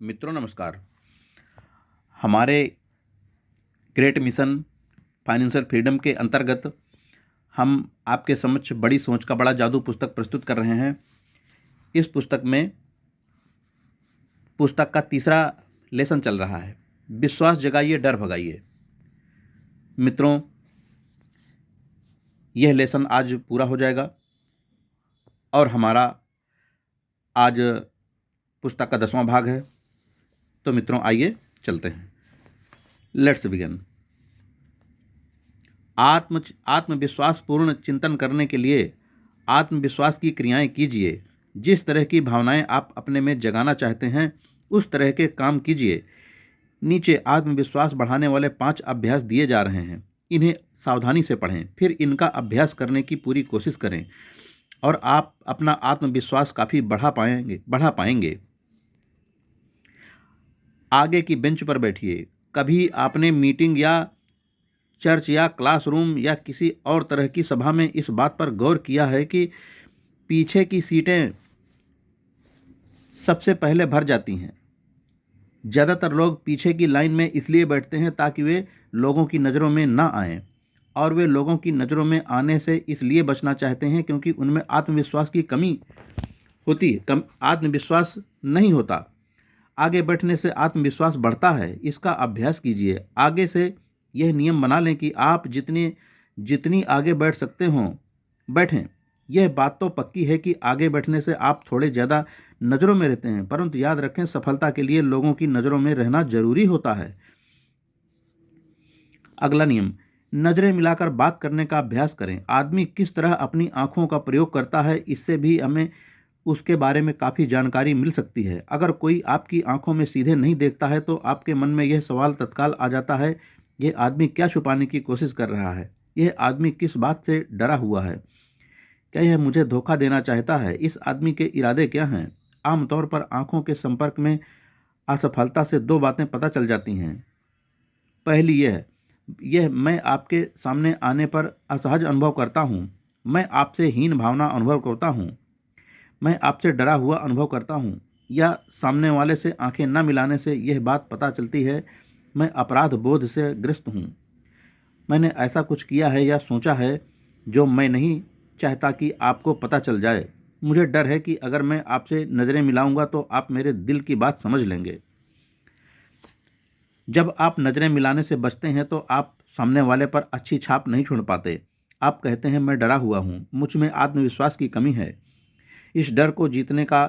मित्रों नमस्कार। हमारे ग्रेट मिशन फाइनेंशियल फ्रीडम के अंतर्गत हम आपके समक्ष बड़ी सोच का बड़ा जादू पुस्तक प्रस्तुत कर रहे हैं। इस पुस्तक में पुस्तक का तीसरा लेसन चल रहा है, विश्वास जगाइए डर भगाइए। मित्रों, यह लेसन आज पूरा हो जाएगा और हमारा आज पुस्तक का 10वां भाग है। तो मित्रों आइए चलते हैं। Let's begin. आत्मविश्वास पूर्ण चिंतन करने के लिए आत्मविश्वास की क्रियाएं कीजिए। जिस तरह की भावनाएं आप अपने में जगाना चाहते हैं उस तरह के काम कीजिए। नीचे आत्मविश्वास बढ़ाने वाले 5 अभ्यास दिए जा रहे हैं। इन्हें सावधानी से पढ़ें, फिर इनका अभ्यास करने की पूरी कोशिश करें और आप अपना आत्मविश्वास काफ़ी बढ़ा पाएंगे। आगे की बेंच पर बैठिए। कभी आपने मीटिंग या चर्च या क्लासरूम या किसी और तरह की सभा में इस बात पर गौर किया है कि पीछे की सीटें सबसे पहले भर जाती हैं? ज़्यादातर लोग पीछे की लाइन में इसलिए बैठते हैं ताकि वे लोगों की नज़रों में ना आएं, और वे लोगों की नज़रों में आने से इसलिए बचना चाहते हैं क्योंकि उनमें आत्मविश्वास की कमी होती है। आत्मविश्वास नहीं होता। आगे बैठने से आत्मविश्वास बढ़ता है। इसका अभ्यास कीजिए। आगे से यह नियम बना लें कि आप जितनी आगे बैठ सकते हों बैठें। यह बात तो पक्की है कि आगे बैठने से आप थोड़े ज़्यादा नज़रों में रहते हैं, परंतु याद रखें, सफलता के लिए लोगों की नज़रों में रहना जरूरी होता है। अगला नियम, नज़रें मिलाकर बात करने का अभ्यास करें। आदमी किस तरह अपनी आँखों का प्रयोग करता है, इससे भी हमें उसके बारे में काफ़ी जानकारी मिल सकती है। अगर कोई आपकी आंखों में सीधे नहीं देखता है तो आपके मन में यह सवाल तत्काल आ जाता है, यह आदमी क्या छुपाने की कोशिश कर रहा है? यह आदमी किस बात से डरा हुआ है? क्या यह मुझे धोखा देना चाहता है? इस आदमी के इरादे क्या हैं? आमतौर पर आंखों के संपर्क में असफलता से 2 बातें पता चल जाती हैं। पहली यह मैं आपके सामने आने पर असहज अनुभव करता हूँ, मैं आपसे हीन भावना अनुभव करता हूँ, मैं आपसे डरा हुआ अनुभव करता हूँ, या सामने वाले से आंखें न मिलाने से यह बात पता चलती है मैं अपराध बोध से ग्रस्त हूँ। मैंने ऐसा कुछ किया है या सोचा है जो मैं नहीं चाहता कि आपको पता चल जाए। मुझे डर है कि अगर मैं आपसे नज़रें मिलाऊंगा तो आप मेरे दिल की बात समझ लेंगे। जब आप नज़रें मिलाने से बचते हैं तो आप सामने वाले पर अच्छी छाप नहीं छोड़ पाते। आप कहते हैं मैं डरा हुआ हूँ, मुझ में आत्मविश्वास की कमी है। इस डर को जीतने का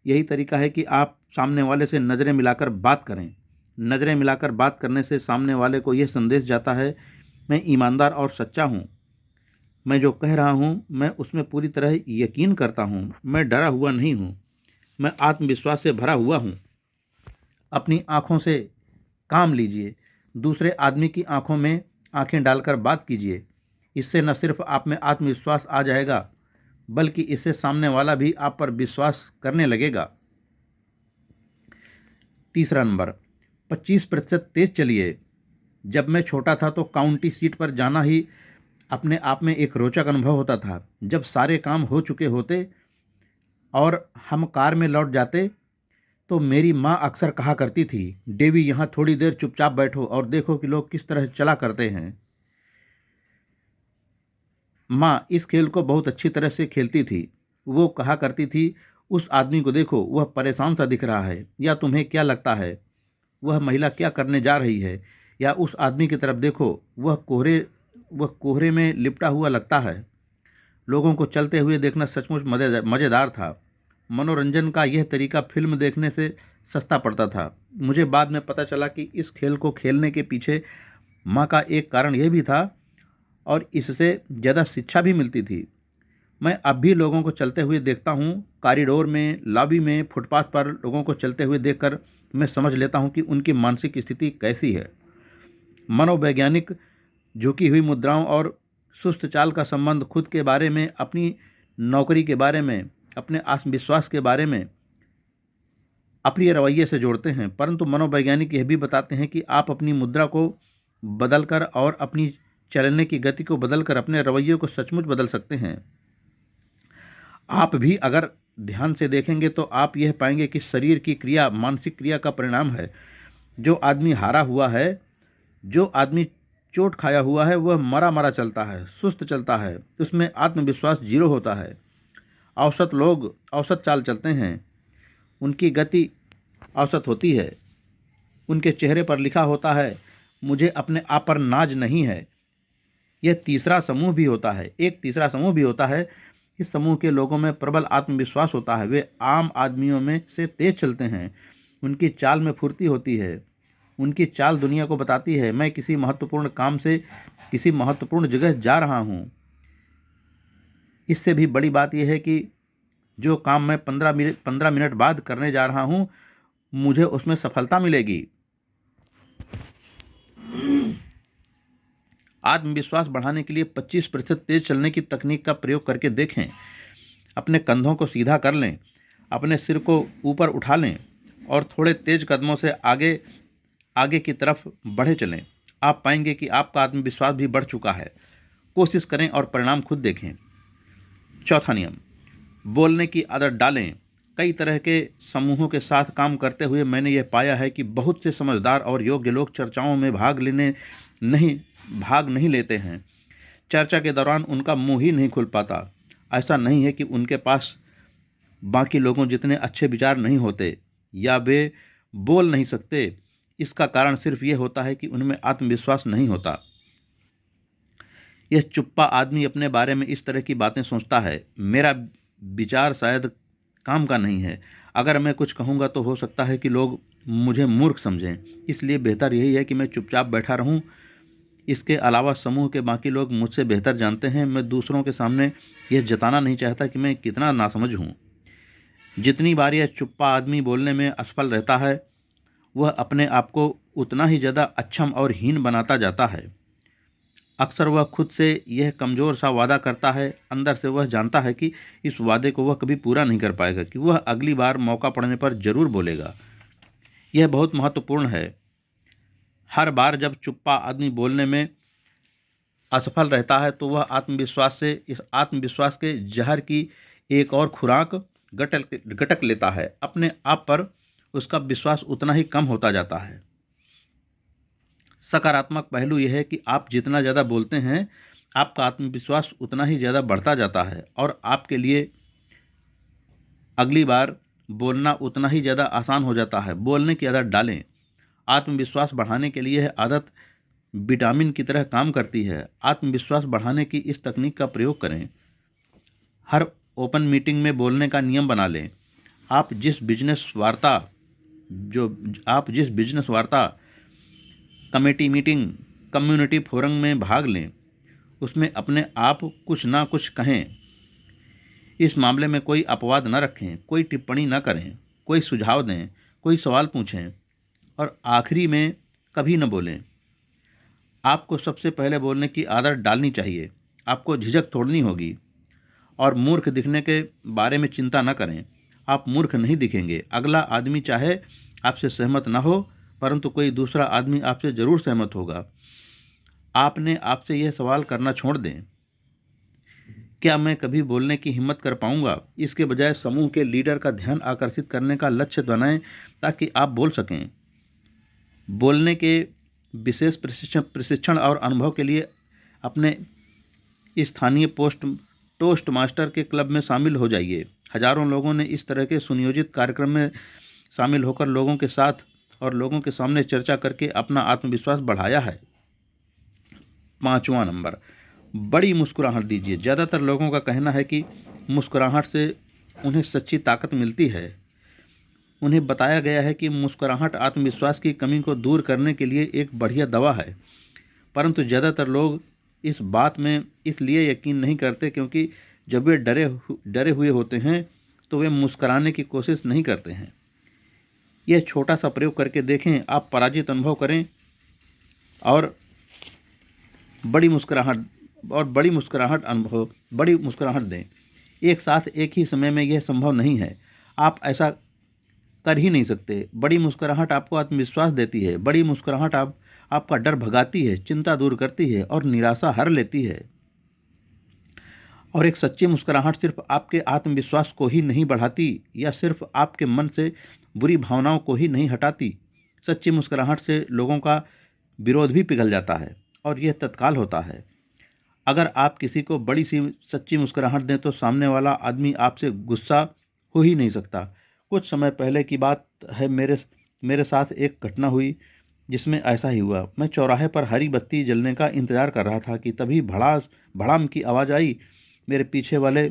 यही तरीका है कि आप सामने वाले से नज़रें मिलाकर बात करें। नज़रें मिलाकर बात करने से सामने वाले को यह संदेश जाता है मैं ईमानदार और सच्चा हूँ, मैं जो कह रहा हूँ मैं उसमें पूरी तरह यकीन करता हूँ, मैं डरा हुआ नहीं हूँ, मैं आत्मविश्वास से भरा हुआ हूँ। अपनी आँखों से काम लीजिए। दूसरे आदमी की आँखों में आँखें डालकर बात कीजिए। इससे न सिर्फ आप में आत्मविश्वास आ जाएगा बल्कि इससे सामने वाला भी आप पर विश्वास करने लगेगा। तीसरा नंबर, 25% तेज चलिए। जब मैं छोटा था तो काउंटी सीट पर जाना ही अपने आप में एक रोचक अनुभव होता था। जब सारे काम हो चुके होते और हम कार में लौट जाते तो मेरी माँ अक्सर कहा करती थी, डेवी यहाँ थोड़ी देर चुपचाप बैठो और देखो कि लोग किस तरह चला करते हैं। माँ इस खेल को बहुत अच्छी तरह से खेलती थी। वो कहा करती थी, उस आदमी को देखो, वह परेशान सा दिख रहा है, या तुम्हें क्या लगता है वह महिला क्या करने जा रही है? या उस आदमी की तरफ देखो, वह कोहरे में लिपटा हुआ लगता है। लोगों को चलते हुए देखना सचमुच मज़ेदार था। मनोरंजन का यह तरीका फिल्म देखने से सस्ता पड़ता था। मुझे बाद में पता चला कि इस खेल को खेलने के पीछे माँ का एक कारण यह भी था और इससे ज़्यादा शिक्षा भी मिलती थी। मैं अब भी लोगों को चलते हुए देखता हूँ। कॉरिडोर में, लॉबी में, फुटपाथ पर लोगों को चलते हुए देखकर मैं समझ लेता हूँ कि उनकी मानसिक स्थिति कैसी है। मनोवैज्ञानिक झुकी हुई मुद्राओं और सुस्त चाल का संबंध खुद के बारे में, अपनी नौकरी के बारे में, अपने आत्मविश्वास के बारे में अप्रिय रवैये से जोड़ते हैं। परंतु मनोवैज्ञानिक यह भी बताते हैं कि आप अपनी मुद्रा को बदलकर और अपनी चलने की गति को बदलकर अपने रवैये को सचमुच बदल सकते हैं। आप भी अगर ध्यान से देखेंगे तो आप यह पाएंगे कि शरीर की क्रिया मानसिक क्रिया का परिणाम है। जो आदमी हारा हुआ है, जो आदमी चोट खाया हुआ है, वह मरा मरा चलता है, सुस्त चलता है, उसमें आत्मविश्वास जीरो होता है। औसत लोग औसत चाल चलते हैं, उनकी गति औसत होती है, उनके चेहरे पर लिखा होता है मुझे अपने आप पर नाज नहीं है। यह तीसरा समूह भी होता है, एक तीसरा समूह भी होता है। इस समूह के लोगों में प्रबल आत्मविश्वास होता है। वे आम आदमियों में से तेज चलते हैं, उनकी चाल में फुर्ती होती है, उनकी चाल दुनिया को बताती है मैं किसी महत्वपूर्ण काम से किसी महत्वपूर्ण जगह जा रहा हूँ। इससे भी बड़ी बात यह है कि जो काम मैं 15 मिनट बाद करने जा रहा हूँ, मुझे उसमें सफलता मिलेगी। आत्मविश्वास बढ़ाने के लिए 25% तेज चलने की तकनीक का प्रयोग करके देखें। अपने कंधों को सीधा कर लें, अपने सिर को ऊपर उठा लें और थोड़े तेज कदमों से आगे आगे की तरफ बढ़े चलें। आप पाएंगे कि आपका आत्मविश्वास भी बढ़ चुका है। कोशिश करें और परिणाम खुद देखें। चौथा नियम, बोलने की आदत डालें। कई तरह के समूहों के साथ काम करते हुए मैंने यह पाया है कि बहुत से समझदार और योग्य लोग चर्चाओं में भाग नहीं लेते हैं। चर्चा के दौरान उनका मुंह ही नहीं खुल पाता। ऐसा नहीं है कि उनके पास बाकी लोगों जितने अच्छे विचार नहीं होते या वे बोल नहीं सकते। इसका कारण सिर्फ ये होता है कि उनमें आत्मविश्वास नहीं होता। यह चुप्पा आदमी अपने बारे में इस तरह की बातें सोचता है, मेरा विचार शायद काम का नहीं है। अगर मैं कुछ कहूँगा तो हो सकता है कि लोग मुझे मूर्ख समझें, इसलिए बेहतर यही है कि मैं चुपचाप बैठा रहूं। इसके अलावा समूह के बाकी लोग मुझसे बेहतर जानते हैं। मैं दूसरों के सामने यह जताना नहीं चाहता कि मैं कितना नासमझ हूँ। जितनी बार यह चुप्पा आदमी बोलने में असफल रहता है, वह अपने आप को उतना ही ज़्यादा अक्षम और हीन बनाता जाता है। अक्सर वह खुद से यह कमज़ोर सा वादा करता है। अंदर से वह जानता है कि इस वादे को वह कभी पूरा नहीं कर पाएगा, कि वह अगली बार मौका पड़ने पर ज़रूर बोलेगा। यह बहुत महत्वपूर्ण है। हर बार जब चुप्पा आदमी बोलने में असफल रहता है तो वह इस आत्मविश्वास के जहर की एक और खुराक गटक लेता है। अपने आप पर उसका विश्वास उतना ही कम होता जाता है। सकारात्मक पहलू यह है कि आप जितना ज़्यादा बोलते हैं, आपका आत्मविश्वास उतना ही ज़्यादा बढ़ता जाता है और आपके लिए अगली बार बोलना उतना ही ज़्यादा आसान हो जाता है। बोलने की आदत डालें। आत्मविश्वास बढ़ाने के लिए यह आदत विटामिन की तरह काम करती है। आत्मविश्वास बढ़ाने की इस तकनीक का प्रयोग करें। हर ओपन मीटिंग में बोलने का नियम बना लें। आप जिस बिजनेस वार्ता, कमेटी मीटिंग, कम्युनिटी फोरम में भाग लें, उसमें अपने आप कुछ ना कुछ कहें। इस मामले में कोई अपवाद न रखें, कोई टिप्पणी न करें, कोई सुझाव दें, कोई सवाल पूछें और आखिरी में कभी न बोलें। आपको सबसे पहले बोलने की आदत डालनी चाहिए। आपको झिझक तोड़नी होगी और मूर्ख दिखने के बारे में चिंता न करें। आप मूर्ख नहीं दिखेंगे। अगला आदमी चाहे आपसे सहमत न हो, परंतु कोई दूसरा आदमी आपसे ज़रूर सहमत होगा। आपने आपसे यह सवाल करना छोड़ दें, क्या मैं कभी बोलने की हिम्मत कर पाऊंगा? इसके बजाय समूह के लीडर का ध्यान आकर्षित करने का लक्ष्य बनाएं ताकि आप बोल सकें। बोलने के विशेष प्रशिक्षण और अनुभव के लिए अपने स्थानीय टोस्ट मास्टर के क्लब में शामिल हो जाइए। हजारों लोगों ने इस तरह के सुनियोजित कार्यक्रम में शामिल होकर लोगों के साथ और लोगों के सामने चर्चा करके अपना आत्मविश्वास बढ़ाया है। 5वां नंबर, बड़ी मुस्कुराहट दीजिए। ज़्यादातर लोगों का कहना है कि मुस्कुराहट से उन्हें सच्ची ताकत मिलती है। उन्हें बताया गया है कि मुस्कुराहट आत्मविश्वास की कमी को दूर करने के लिए एक बढ़िया दवा है, परंतु ज़्यादातर लोग इस बात में इसलिए यकीन नहीं करते क्योंकि जब वे डरे हुए होते हैं तो वे मुस्कुराने की कोशिश नहीं करते हैं। यह छोटा सा प्रयोग करके देखें। आप पराजित अनुभव करें और बड़ी मुस्कुराहट दें। एक साथ एक ही समय में यह संभव नहीं है। आप ऐसा कर ही नहीं सकते। बड़ी मुस्कुराहट आपको आत्मविश्वास देती है। बड़ी मुस्कुराहट आपका डर भगाती है, चिंता दूर करती है और निराशा हर लेती है। और एक सच्ची मुस्कुराहट सिर्फ आपके आत्मविश्वास को ही नहीं बढ़ाती या सिर्फ आपके मन से बुरी भावनाओं को ही नहीं हटाती। सच्ची मुस्कुराहट से लोगों का विरोध भी पिघल जाता है और यह तत्काल होता है। अगर आप किसी को बड़ी सी सच्ची मुस्कुराहट दें तो सामने वाला आदमी आपसे गुस्सा हो ही नहीं सकता। कुछ समय पहले की बात है, मेरे साथ एक घटना हुई जिसमें ऐसा ही हुआ। मैं चौराहे पर हरी बत्ती जलने का इंतज़ार कर रहा था कि तभी भड़ास भड़ाम की आवाज़ आई। मेरे पीछे वाले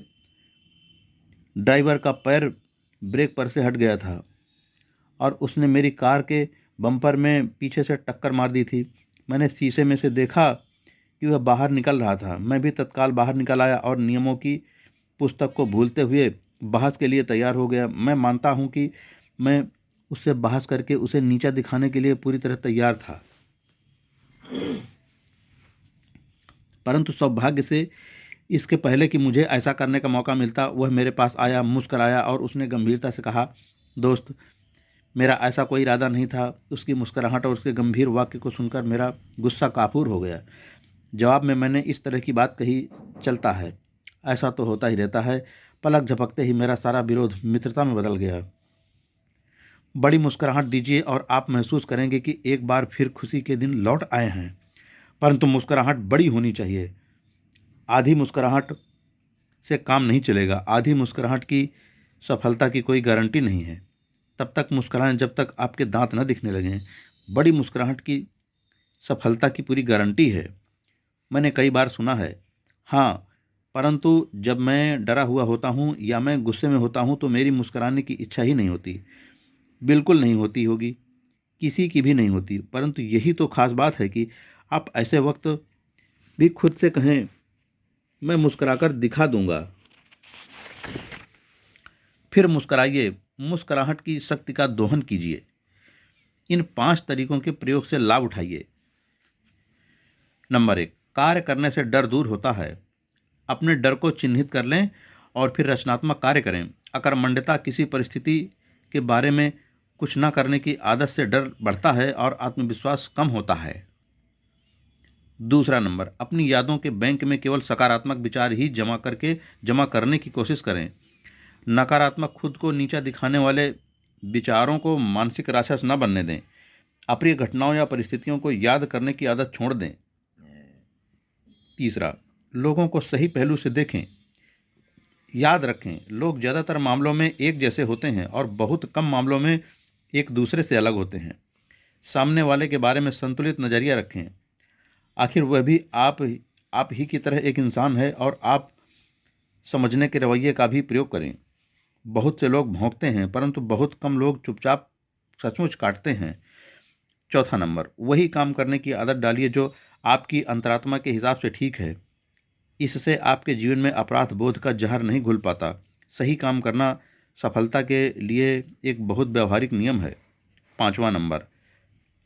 ड्राइवर का पैर ब्रेक पर से हट गया था और उसने मेरी कार के बम्पर में पीछे से टक्कर मार दी थी। मैंने शीशे में से देखा कि वह बाहर निकल रहा था। मैं भी तत्काल बाहर निकल आया और नियमों की पुस्तक को भूलते हुए बहस के लिए तैयार हो गया। मैं मानता हूँ कि मैं उससे बहस करके उसे नीचा दिखाने के लिए पूरी तरह तैयार था, परंतु सौभाग्य से इसके पहले कि मुझे ऐसा करने का मौका मिलता, वह मेरे पास आया, मुस्कराया और उसने गंभीरता से कहा, दोस्त, मेरा ऐसा कोई इरादा नहीं था। उसकी मुस्कुराहट और उसके गंभीर वाक्य को सुनकर मेरा गुस्सा काफूर हो गया। जवाब में मैंने इस तरह की बात कही, चलता है, ऐसा तो होता ही रहता है। पलक झपकते ही मेरा सारा विरोध मित्रता में बदल गया। बड़ी मुस्कुराहट दीजिए और आप महसूस करेंगे कि एक बार फिर खुशी के दिन लौट आए हैं। परंतु मुस्कुराहट बड़ी होनी चाहिए। आधी मुस्कुराहट से काम नहीं चलेगा। आधी मुस्कुराहट की सफलता की कोई गारंटी नहीं है। तब तक मुस्कुराएं जब तक आपके दांत न दिखने लगें। बड़ी मुस्कुराहट की सफलता की पूरी गारंटी है। मैंने कई बार सुना है, हाँ, परंतु जब मैं डरा हुआ होता हूँ या मैं गुस्से में होता हूँ तो मेरी मुस्कुराने की इच्छा ही नहीं होती। बिल्कुल नहीं होती होगी, किसी की भी नहीं होती। परंतु यही तो खास बात है कि आप ऐसे वक्त भी खुद से कहें, मैं मुस्कुराकर दिखा दूंगा। फिर मुस्कुराइए, मुस्कुराहट की शक्ति का दोहन कीजिए। इन 5 तरीकों के प्रयोग से लाभ उठाइए। नंबर 1, कार्य करने से डर दूर होता है। अपने डर को चिन्हित कर लें और फिर रचनात्मक कार्य करें। अकर्मण्यता किसी परिस्थिति के बारे में कुछ न करने की आदत से डर बढ़ता है और आत्मविश्वास कम होता है। दूसरा नंबर, अपनी यादों के बैंक में केवल सकारात्मक विचार ही जमा करने की कोशिश करें। नकारात्मक, खुद को नीचा दिखाने वाले विचारों को मानसिक राक्षस न बनने दें। अप्रिय घटनाओं या परिस्थितियों को याद करने की आदत छोड़ दें। तीसरा, लोगों को सही पहलू से देखें। याद रखें, लोग ज़्यादातर मामलों में एक जैसे होते हैं और बहुत कम मामलों में एक दूसरे से अलग होते हैं। सामने वाले के बारे में संतुलित नज़रिया रखें। आखिर वह भी आप ही की तरह एक इंसान है और आप समझने के रवैये का भी प्रयोग करें। बहुत से लोग भौंकते हैं परंतु बहुत कम लोग चुपचाप सचमुच काटते हैं। चौथा नंबर, वही काम करने की आदत डालिए जो आपकी अंतरात्मा के हिसाब से ठीक है। इससे आपके जीवन में अपराध बोध का जहर नहीं घुल पाता। सही काम करना सफलता के लिए एक बहुत व्यवहारिक नियम है। पांचवा नंबर,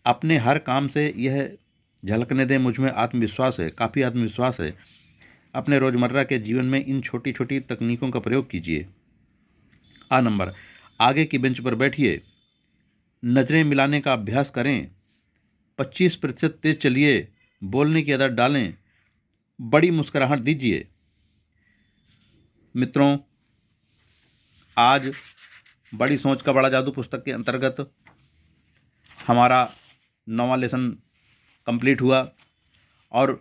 अपने हर काम से यह झलकने दें, मुझ में आत्मविश्वास है, काफ़ी आत्मविश्वास है। अपने रोज़मर्रा के जीवन में इन छोटी छोटी तकनीकों का प्रयोग कीजिए। नंबर, आगे की बेंच पर बैठिए, नज़रें मिलाने का अभ्यास करें, 25% तेज चलिए, बोलने की आदत डालें, बड़ी मुस्कुराहट दीजिए। मित्रों, आज बड़ी सोच का बड़ा जादू पुस्तक के अंतर्गत हमारा 9वां लेसन कंप्लीट हुआ और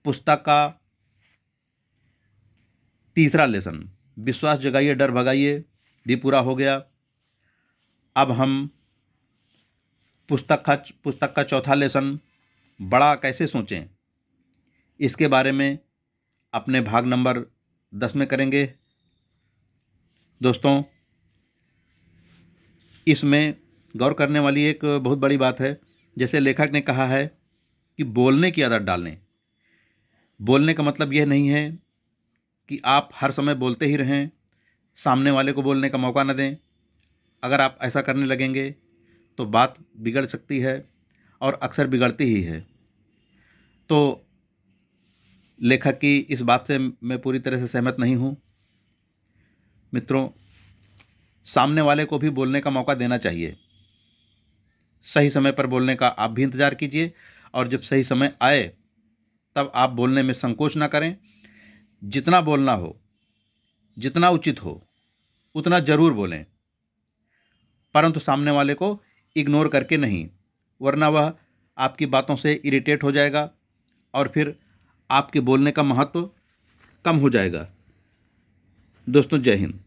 पुस्तक का तीसरा लेसन, विश्वास जगाइए डर भगाइए, भी पूरा हो गया। अब हम पुस्तक का चौथा लेसन, बड़ा कैसे सोचें, इसके बारे में अपने भाग नंबर 10 में करेंगे। दोस्तों, इसमें गौर करने वाली एक बहुत बड़ी बात है। जैसे लेखक ने कहा है कि बोलने की आदत डालें। बोलने का मतलब यह नहीं है कि आप हर समय बोलते ही रहें, सामने वाले को बोलने का मौका न दें। अगर आप ऐसा करने लगेंगे तो बात बिगड़ सकती है और अक्सर बिगड़ती ही है। तो लेखक की इस बात से मैं पूरी तरह से सहमत नहीं हूँ। मित्रों, सामने वाले को भी बोलने का मौका देना चाहिए। सही समय पर बोलने का आप भी इंतज़ार कीजिए और जब सही समय आए तब आप बोलने में संकोच ना करें। जितना बोलना हो, जितना उचित हो, उतना ज़रूर बोलें, परंतु सामने वाले को इग्नोर करके नहीं, वरना वह आपकी बातों से इरिटेट हो जाएगा और फिर आपके बोलने का महत्व कम हो जाएगा। दोस्तों, जय हिंद।